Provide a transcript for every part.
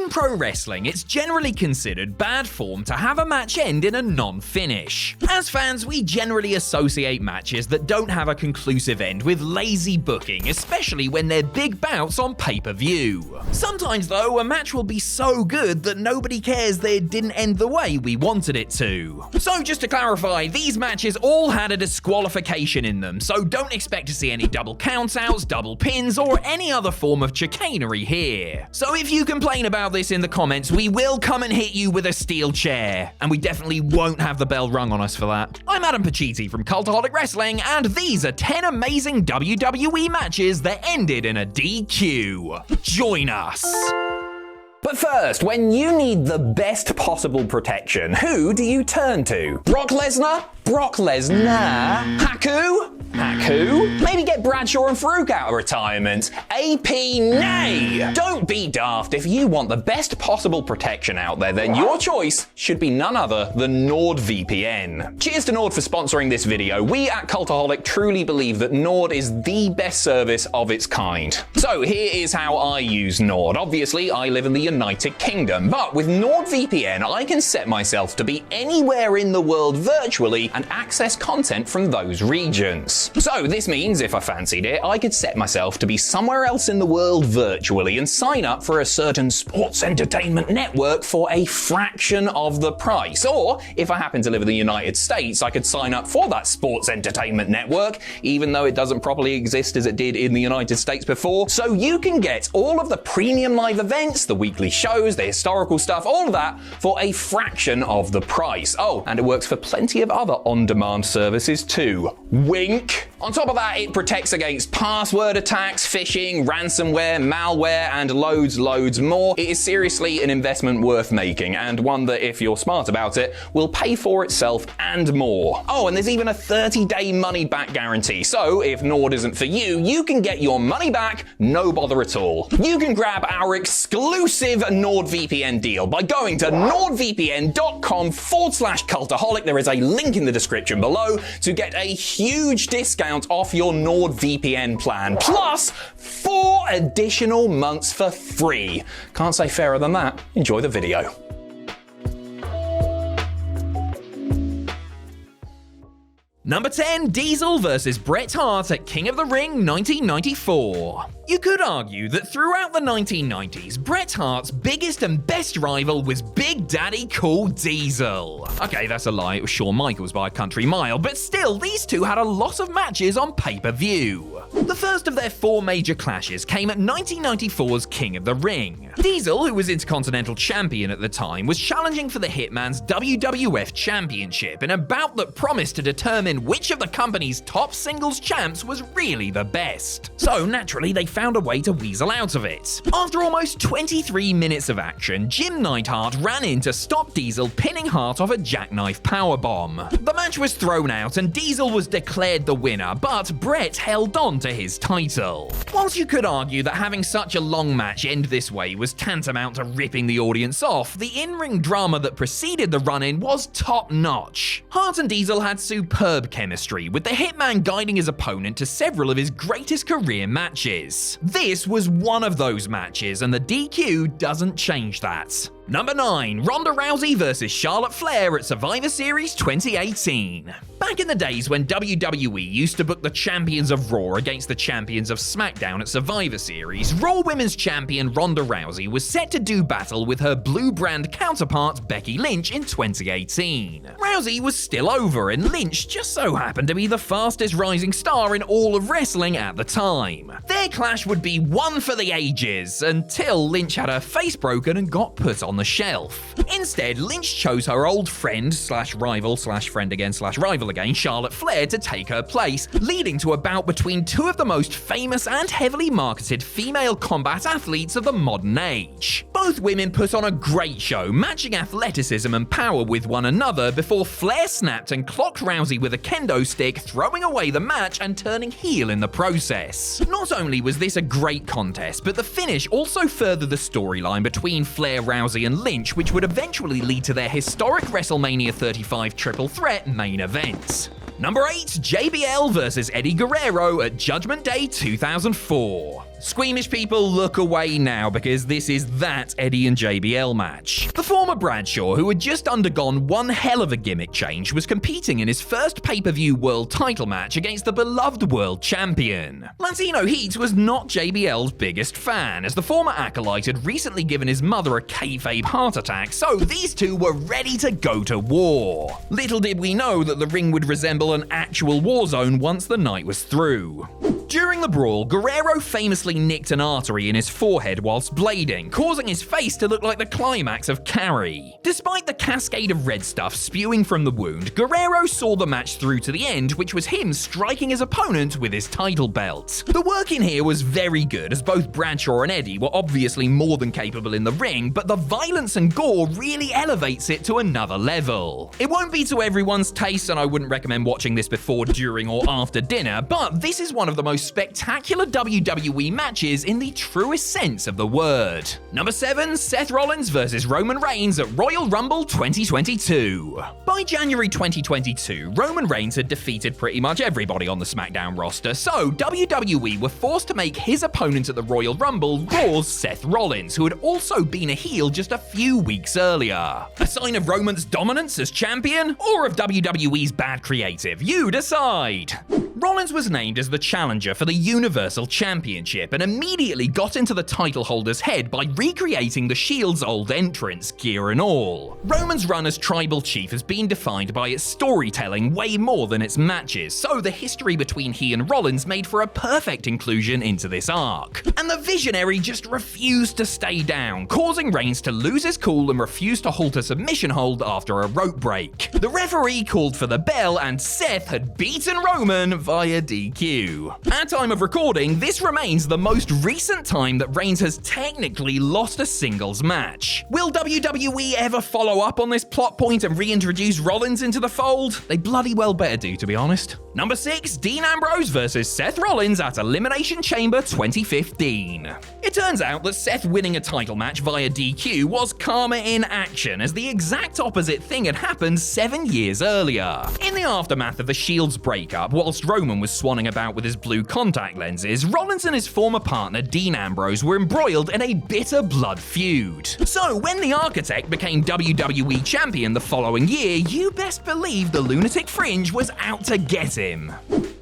In pro wrestling, it's generally considered bad form to have a match end in a non-finish. As fans, we generally associate matches that don't have a conclusive end with lazy booking, especially when they're big bouts on pay-per-view. Sometimes, though, a match will be so good that nobody cares that it didn't end the way we wanted it to. So just to clarify, these matches all had a disqualification in them, so don't expect to see any double countouts, double pins, or any other form of chicanery here. So if you complain about this in the comments, we will come and hit you with a steel chair, and we definitely won't have the bell rung on us for that. I'm Adam Pacitti from Cultaholic Wrestling, and these are 10 amazing WWE matches that ended in a DQ. Join us! But first, when you need the best possible protection, who do you turn to? Brock Lesnar? Brock Lesnar? Haku? Haku? Maybe get Bradshaw and Farouk out of retirement. AP? Nay! Don't be daft. If you want the best possible protection out there, then your choice should be none other than NordVPN. Cheers to Nord for sponsoring this video. We at Cultaholic truly believe that Nord is the best service of its kind. So here is how I use Nord. Obviously, I live in the United Kingdom, but with NordVPN, I can set myself to be anywhere in the world virtually and access content from those regions. So this means if I fancied it, I could set myself to be somewhere else in the world virtually and sign up for a certain sports entertainment network for a fraction of the price. Or if I happen to live in the United States, I could sign up for that sports entertainment network, even though it doesn't properly exist as it did in the United States before. So you can get all of the premium live events, the weekly shows, the historical stuff, all of that for a fraction of the price. Oh, and it works for plenty of other on-demand services too. Wink. On top of that, it protects against password attacks, phishing, ransomware, malware, and loads more. It is seriously an investment worth making, and one that, if you're smart about it, will pay for itself and more. Oh, and there's even a 30-day money-back guarantee, so if Nord isn't for you, you can get your money back, no bother at all. You can grab our exclusive NordVPN deal by going to nordvpn.com/cultaholic. There is a link in the description below to get a huge discount off your NordVPN plan, plus 4 additional months for free. Can't say fairer than that. Enjoy the video. Number 10, Diesel vs. Bret Hart at King of the Ring 1994. You could argue that throughout the 1990s, Bret Hart's biggest and best rival was Big Daddy Cool Diesel. Okay, that's a lie, it was Shawn Michaels by a country mile, but still, these two had a lot of matches on pay-per-view. The first of their 4 major clashes came at 1994's King of the Ring. Diesel, who was Intercontinental Champion at the time, was challenging for the Hitman's WWF Championship in a bout that promised to determine which of the company's top singles champs was really the best. So naturally, they found a way to weasel out of it. After almost 23 minutes of action, Jim Neidhart ran in to stop Diesel pinning Hart off a jackknife powerbomb. The match was thrown out and Diesel was declared the winner, but Bret held on to his title. Whilst you could argue that having such a long match end this way was tantamount to ripping the audience off, the in-ring drama that preceded the run-in was top-notch. Hart and Diesel had superb chemistry, with the Hitman guiding his opponent to several of his greatest career matches. This was one of those matches, and the DQ doesn't change that. Number 9, Ronda Rousey vs. Charlotte Flair at Survivor Series 2018. Back in the days when WWE used to book the champions of Raw against the champions of SmackDown at Survivor Series, Raw Women's Champion Ronda Rousey was set to do battle with her blue brand counterpart Becky Lynch in 2018. Rousey was still over, and Lynch just so happened to be the fastest rising star in all of wrestling at the time. Their clash would be one for the ages, until Lynch had her face broken and got put on the shelf. Instead, Lynch chose her old friend / rival / friend again / rival again, Charlotte Flair, to take her place, leading to a bout between two of the most famous and heavily marketed female combat athletes of the modern age. Both women put on a great show, matching athleticism and power with one another before Flair snapped and clocked Rousey with a kendo stick, throwing away the match and turning heel in the process. Not only was this a great contest, but the finish also furthered the storyline between Flair, Rousey, and Lynch, which would eventually lead to their historic WrestleMania 35 Triple Threat main event. Number 8, JBL vs. Eddie Guerrero at Judgment Day 2004. Squeamish people, look away now because this is that Eddie and JBL match. The former Bradshaw, who had just undergone one hell of a gimmick change, was competing in his first pay-per-view world title match against the beloved world champion. Latino Heat was not JBL's biggest fan, as the former acolyte had recently given his mother a kayfabe heart attack, so these two were ready to go to war. Little did we know that the ring would resemble an actual war zone once the night was through. During the brawl, Guerrero famously nicked an artery in his forehead whilst blading, causing his face to look like the climax of Carrie. Despite the cascade of red stuff spewing from the wound, Guerrero saw the match through to the end, which was him striking his opponent with his title belt. The work in here was very good, as both Bradshaw and Eddie were obviously more than capable in the ring, but the violence and gore really elevates it to another level. It won't be to everyone's taste, and I wouldn't recommend watching this before, during, or after dinner, but this is one of the most spectacular WWE matches in the truest sense of the word. Number 7, Seth Rollins vs Roman Reigns at Royal Rumble 2022. By January 2022, Roman Reigns had defeated pretty much everybody on the SmackDown roster, so WWE were forced to make his opponent at the Royal Rumble Raw's Seth Rollins, who had also been a heel just a few weeks earlier. A sign of Roman's dominance as champion, or of WWE's bad creative? You decide. Rollins was named as the challenger for the Universal Championship and immediately got into the title holder's head by recreating the Shield's old entrance, gear and all. Roman's run as tribal chief has been defined by its storytelling way more than its matches, so the history between he and Rollins made for a perfect inclusion into this arc. And the visionary just refused to stay down, causing Reigns to lose his cool and refuse to halt a submission hold after a rope break. The referee called for the bell and Seth had beaten Roman via DQ. At time of recording, this remains the most recent time that Reigns has technically lost a singles match. Will WWE ever follow up on this plot point and reintroduce Rollins into the fold? They bloody well better do, to be honest. Number 6, Dean Ambrose vs Seth Rollins at Elimination Chamber 2015. It turns out that Seth winning a title match via DQ was karma in action, as the exact opposite thing had happened 7 years earlier. In the aftermath of the Shield's breakup, whilst Roman was swanning about with his blue contact lenses, Rollins and his former partner Dean Ambrose were embroiled in a bitter blood feud. So when the Architect became WWE champion the following year, you best believe the Lunatic Fringe was out to get him.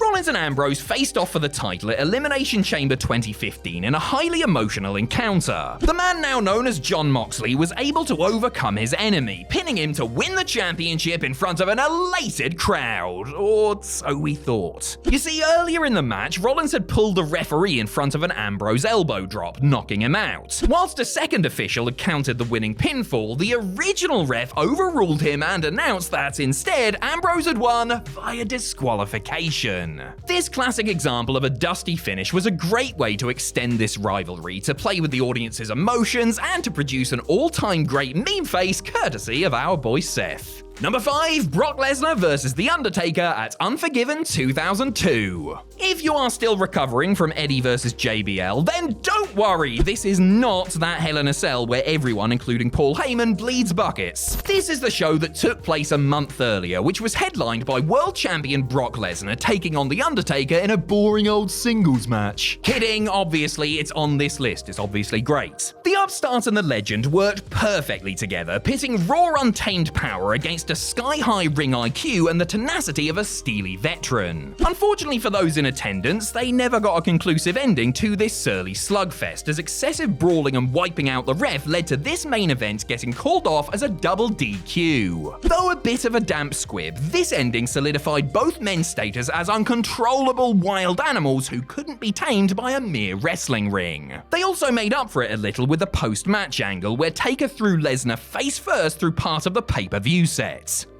Rollins and Ambrose faced off for the title at Elimination Chamber 2015 in a highly emotional encounter. The man now known as Jon Moxley was able to overcome his enemy, pinning him to win the championship in front of an elated crowd, or so we thought. You see, earlier in the match, Rollins had pulled the referee in front of an Ambrose elbow drop, knocking him out. Whilst a second official had countered the winning pinfall, the original ref overruled him and announced that instead, Ambrose had won via disqualification. This classic example of a dusty finish was a great way to extend this rivalry, to play with the audience's emotions, and to produce an all-time great meme face courtesy of our boy Seth. Number 5, Brock Lesnar vs The Undertaker at Unforgiven 2002. If you are still recovering from Eddie vs JBL, then don't worry, this is not that Hell in a Cell where everyone, including Paul Heyman, bleeds buckets. This is the show that took place a month earlier, which was headlined by world champion Brock Lesnar taking on The Undertaker in a boring old singles match. Kidding, obviously, it's on this list, it's obviously great. The upstart and the legend worked perfectly together, pitting raw untamed power against a sky-high ring IQ and the tenacity of a steely veteran. Unfortunately for those in attendance, they never got a conclusive ending to this surly slugfest, as excessive brawling and wiping out the ref led to this main event getting called off as a double DQ. Though a bit of a damp squib, this ending solidified both men's status as uncontrollable wild animals who couldn't be tamed by a mere wrestling ring. They also made up for it a little with the post-match angle, where Taker threw Lesnar face first through part of the pay-per-view set.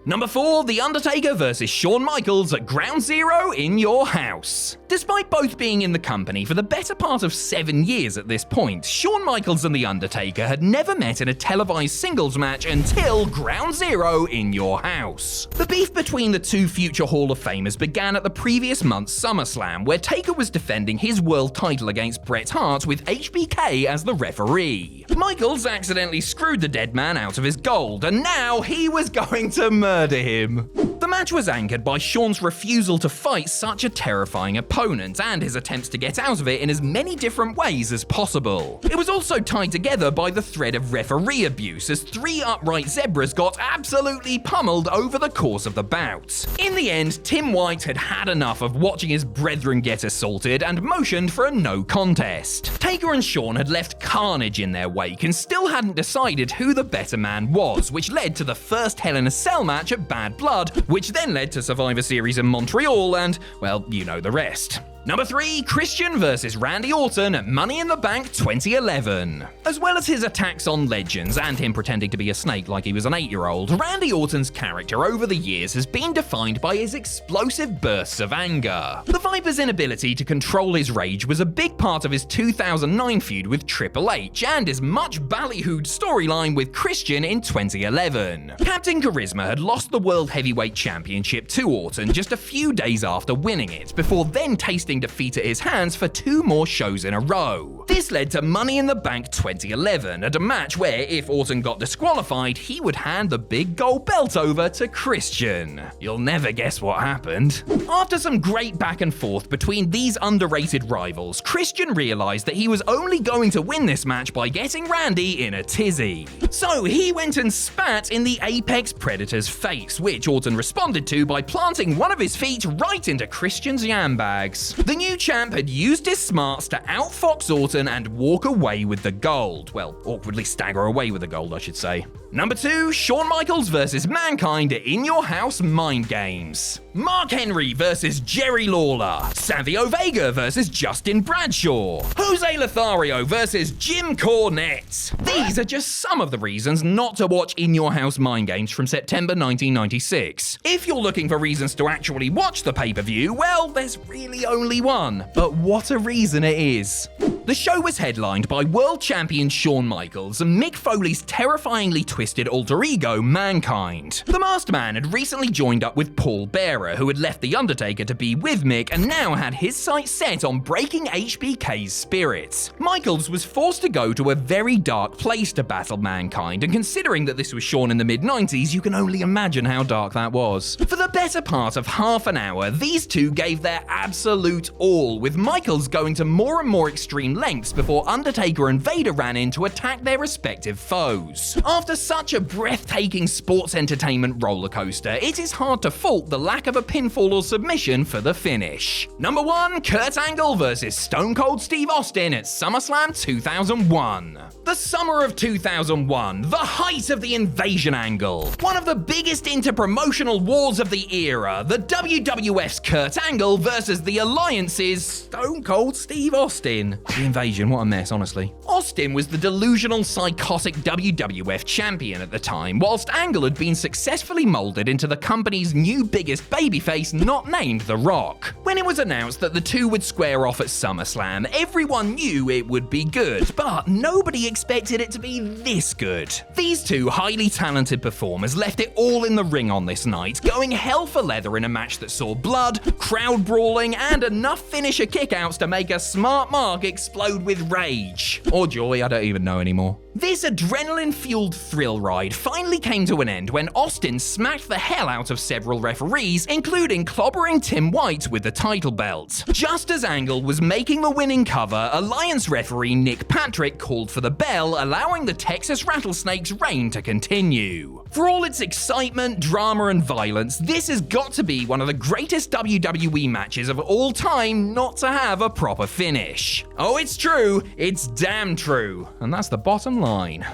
Number 4, The Undertaker vs Shawn Michaels at Ground Zero in your house. Despite both being in the company for the better part of 7 years at this point, Shawn Michaels and The Undertaker had never met in a televised singles match until Ground Zero in your house. The beef between the two future Hall of Famers began at the previous month's SummerSlam, where Taker was defending his world title against Bret Hart with HBK as the referee. Michaels accidentally screwed the dead man out of his gold, and now he was going to murder him. The match was anchored by Shawn's refusal to fight such a terrifying opponent and his attempts to get out of it in as many different ways as possible. It was also tied together by the thread of referee abuse as 3 upright zebras got absolutely pummeled over the course of the bout. In the end, Tim White had had enough of watching his brethren get assaulted and motioned for a no contest. Taker and Shawn had left carnage in their wake and still hadn't decided who the better man was, which led to the first Hell in a Cell match at Bad Blood, which then led to Survivor Series in Montreal and, well, you know the rest. Number 3, Christian vs. Randy Orton at Money in the Bank 2011. As well as his attacks on legends and him pretending to be a snake like he was an 8-year-old, Randy Orton's character over the years has been defined by his explosive bursts of anger. The Viper's inability to control his rage was a big part of his 2009 feud with Triple H and his much ballyhooed storyline with Christian in 2011. Captain Charisma had lost the World Heavyweight Championship to Orton just a few days after winning it, before then tasting defeat at his hands for 2 more shows in a row. This led to Money in the Bank 2011, at a match where, if Orton got disqualified, he would hand the big gold belt over to Christian. You'll never guess what happened. After some great back and forth between these underrated rivals, Christian realized that he was only going to win this match by getting Randy in a tizzy. So he went and spat in the Apex Predator's face, which Orton responded to by planting one of his feet right into Christian's yam bags. The new champ had used his smarts to outfox Orton and walk away with the gold. Well, awkwardly stagger away with the gold, I should say. Number 2, Shawn Michaels vs. Mankind at In Your House Mind Games. Mark Henry vs. Jerry Lawler. Savio Vega vs. Justin Bradshaw. Jose Lothario vs. Jim Cornette. These are just some of the reasons not to watch In Your House Mind Games from September 1996. If you're looking for reasons to actually watch the pay-per-view, well, there's really only one. But what a reason it is. The show was headlined by world champion Shawn Michaels and Mick Foley's terrifyingly twisted alter ego, Mankind. The Masked Man had recently joined up with Paul Bearer, who had left The Undertaker to be with Mick and now had his sights set on breaking HBK's spirits. Michaels was forced to go to a very dark place to battle Mankind, and considering that this was Shawn in the mid-90s, you can only imagine how dark that was. For the better part of half an hour, these two gave their absolute all, with Michaels going to more and more extreme lengths before Undertaker and Vader ran in to attack their respective foes. After such a breathtaking sports entertainment rollercoaster, it is hard to fault the lack of a pinfall or submission for the finish. Number 1, Kurt Angle vs. Stone Cold Steve Austin at SummerSlam 2001. The summer of 2001, the height of the invasion angle. One of the biggest inter-promotional wars of the era, the WWF's Kurt Angle versus the Alliance's Stone Cold Steve Austin. The invasion, what a mess, honestly. Austin was the delusional, psychotic WWF champion at the time, whilst Angle had been successfully molded into the company's new biggest babyface, not named The Rock. When it was announced that the two would square off at SummerSlam, everyone knew it would be good, but nobody expected it to be this good. These two highly talented performers left it all in the ring on this night, going hell for leather in a match that saw blood, crowd brawling, and enough finisher kickouts to make a smart mark explode with rage. Or joy, I don't even know anymore. This adrenaline-fueled thrill ride finally came to an end when Austin smacked the hell out of several referees, including clobbering Tim White with the title belt. Just as Angle was making the winning cover, Alliance referee Nick Patrick called for the bell, allowing the Texas Rattlesnakes' reign to continue. For all its excitement, drama, and violence, this has got to be one of the greatest WWE matches of all time not to have a proper finish. Oh, it's true, it's damn true, and that's the bottom line.